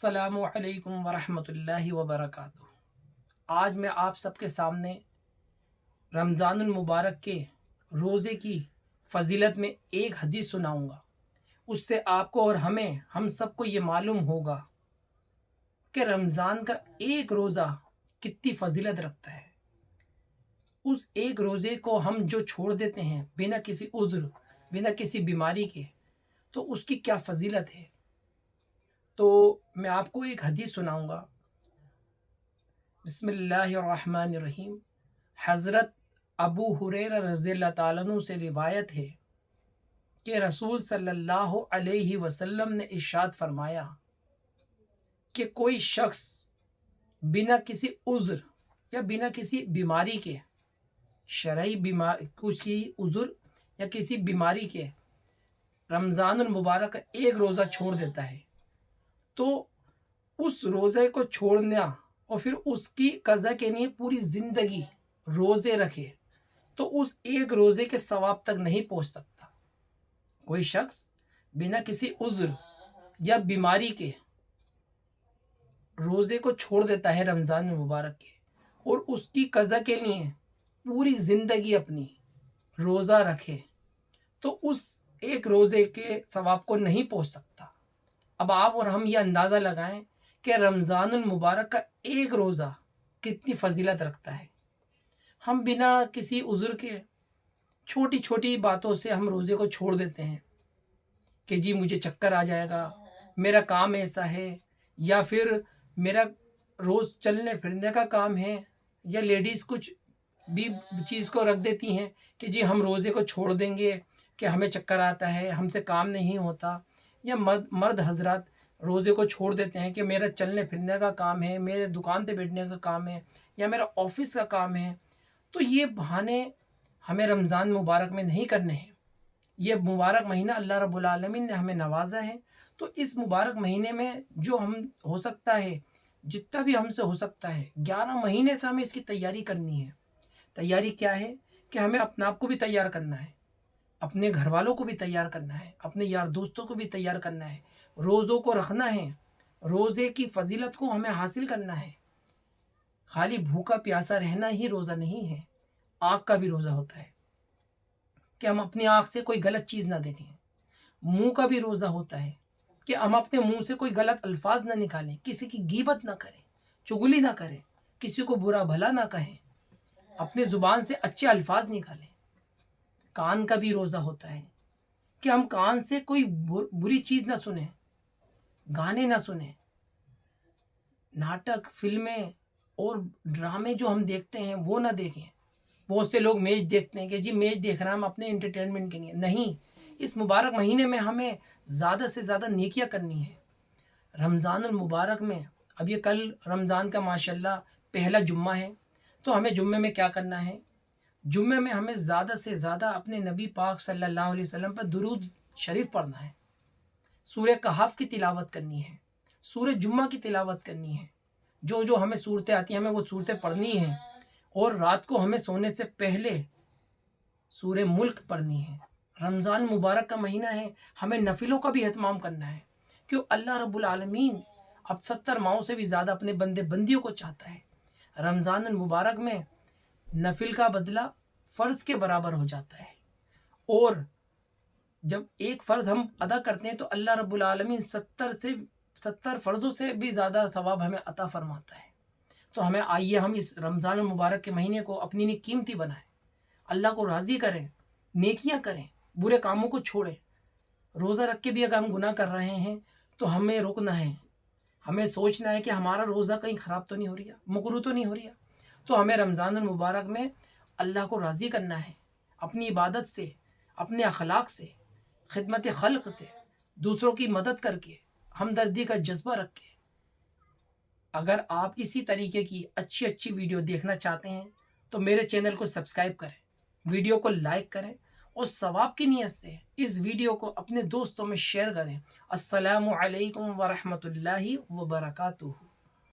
السلام علیکم ورحمۃ اللہ وبرکاتہ۔ آج میں آپ سب کے سامنے رمضان المبارک کے روزے کی فضیلت میں ایک حدیث سناؤں گا۔ اس سے آپ کو اور ہم سب کو یہ معلوم ہوگا کہ رمضان کا ایک روزہ کتنی فضیلت رکھتا ہے۔ اس ایک روزے کو ہم جو چھوڑ دیتے ہیں بنا کسی عذر، بنا کسی بیماری کے، تو اس کی کیا فضیلت ہے۔ تو میں آپ کو ایک حدیث سناؤں گا۔ بسم اللہ الرحمن الرحیم۔ حضرت ابو ہریرہ رضی اللہ تعالیٰ عنہ سے روایت ہے کہ رسول صلی اللہ علیہ وسلم نے ارشاد فرمایا کہ کوئی شخص بنا کسی عذر یا بنا کسی بیماری کے، شرعی کسی عذر یا کسی بیماری کے، رمضان المبارک کا ایک روزہ چھوڑ دیتا ہے تو اس روزے کو چھوڑنا اور پھر اس کی قضا کے لیے پوری زندگی روزے رکھے تو اس ایک روزے کے ثواب تک نہیں پہنچ سکتا۔ کوئی شخص بنا کسی عذر یا بیماری کے روزے کو چھوڑ دیتا ہے رمضان المبارک کے، اور اس کی قضا کے لیے پوری زندگی اپنی روزہ رکھے تو اس ایک روزے کے ثواب کو نہیں پہنچ سکتا۔ اب آپ اور ہم یہ اندازہ لگائیں کہ رمضان المبارک کا ایک روزہ کتنی فضیلت رکھتا ہے۔ ہم بنا کسی عذر کے چھوٹی چھوٹی باتوں سے ہم روزے کو چھوڑ دیتے ہیں کہ جی مجھے چکر آ جائے گا، میرا کام ایسا ہے، یا پھر میرا روز چلنے پھرنے کا کام ہے، یا لیڈیز کچھ بھی چیز کو رکھ دیتی ہیں کہ جی ہم روزے کو چھوڑ دیں گے کہ ہمیں چکر آتا ہے، ہم سے کام نہیں ہوتا، یا مرد حضرات روزے کو چھوڑ دیتے ہیں کہ میرا چلنے پھرنے کا کام ہے، میرے دکان پہ بیٹھنے کا کام ہے، یا میرا آفس کا کام ہے۔ تو یہ بہانے ہمیں رمضان مبارک میں نہیں کرنے ہیں۔ یہ مبارک مہینہ اللہ رب العالمین نے ہمیں نوازا ہے، تو اس مبارک مہینے میں جو ہم ہو سکتا ہے، جتنا بھی ہم سے ہو سکتا ہے، 11 مہینے سے ہمیں اس کی تیاری کرنی ہے۔ تیاری کیا ہے کہ ہمیں اپنے آپ کو بھی تیار کرنا ہے، اپنے گھر والوں کو بھی تیار کرنا ہے، اپنے یار دوستوں کو بھی تیار کرنا ہے، روزوں کو رکھنا ہے، روزے کی فضیلت کو ہمیں حاصل کرنا ہے۔ خالی بھوکا پیاسا رہنا ہی روزہ نہیں ہے، آنکھ کا بھی روزہ ہوتا ہے کہ ہم اپنی آنکھ سے کوئی غلط چیز نہ دیکھیں۔ منہ کا بھی روزہ ہوتا ہے کہ ہم اپنے منہ سے کوئی غلط الفاظ نہ نکالیں، کسی کی غیبت نہ کریں، چغلی نہ کریں، کسی کو برا بھلا نہ کہیں، اپنے زبان سے اچھے الفاظ نکالیں۔ کان کا بھی روزہ ہوتا ہے کہ ہم کان سے کوئی بری چیز نہ سنیں، گانے نہ سنیں، ناٹک، فلمیں اور ڈرامے جو ہم دیکھتے ہیں وہ نہ دیکھیں۔ بہت سے لوگ میچ دیکھتے ہیں کہ جی میچ دیکھ رہے ہیں ہم اپنے انٹرٹینمنٹ کے لیے، نہیں۔ اس مبارک مہینے میں ہمیں زیادہ سے زیادہ نیکیاں کرنی ہے۔ رمضان المبارک میں اب یہ کل رمضان کا ماشاءاللہ پہلا جمعہ ہے، تو ہمیں جمعے میں کیا کرنا ہے؟ جمعے میں ہمیں زیادہ سے زیادہ اپنے نبی پاک صلی اللہ علیہ وسلم پر درود شریف پڑھنا ہے، سورہ کہف کی تلاوت کرنی ہے، سورہ جمعہ کی تلاوت کرنی ہے، جو ہمیں صورتیں آتی ہیں ہمیں وہ صورتیں پڑھنی ہیں، اور رات کو ہمیں سونے سے پہلے سورہ ملک پڑھنی ہے۔ رمضان مبارک کا مہینہ ہے، ہمیں نفلوں کا بھی اہتمام کرنا ہے، کیوں اللہ رب العالمین اب 70 ماہوں سے بھی زیادہ اپنے بندے بندیوں کو چاہتا ہے۔ رمضان المبارک میں نفل کا بدلہ فرض کے برابر ہو جاتا ہے، اور جب ایک فرض ہم ادا کرتے ہیں تو اللہ رب العالمین 70 فرضوں سے بھی زیادہ ثواب ہمیں عطا فرماتا ہے۔ تو ہمیں آئیے ہم اس رمضان المبارک کے مہینے کو اپنی لیے قیمتی بنائیں، اللہ کو راضی کریں، نیکیاں کریں، برے کاموں کو چھوڑیں۔ روزہ رکھ کے بھی اگر ہم گناہ کر رہے ہیں تو ہمیں رکنا ہے، ہمیں سوچنا ہے کہ ہمارا روزہ کہیں خراب تو نہیں ہو رہا، مکروہ تو نہیں ہو رہا۔ تو ہمیں رمضان المبارک میں اللہ کو راضی کرنا ہے، اپنی عبادت سے، اپنے اخلاق سے، خدمت خلق سے، دوسروں کی مدد کر کے، ہمدردی کا جذبہ رکھ کے۔ اگر آپ اسی طریقے کی اچھی ویڈیو دیکھنا چاہتے ہیں تو میرے چینل کو سبسکرائب کریں، ویڈیو کو لائک کریں، اور ثواب کی نیت سے اس ویڈیو کو اپنے دوستوں میں شیئر کریں۔ السلام علیکم ورحمۃ اللہ وبرکاتہ۔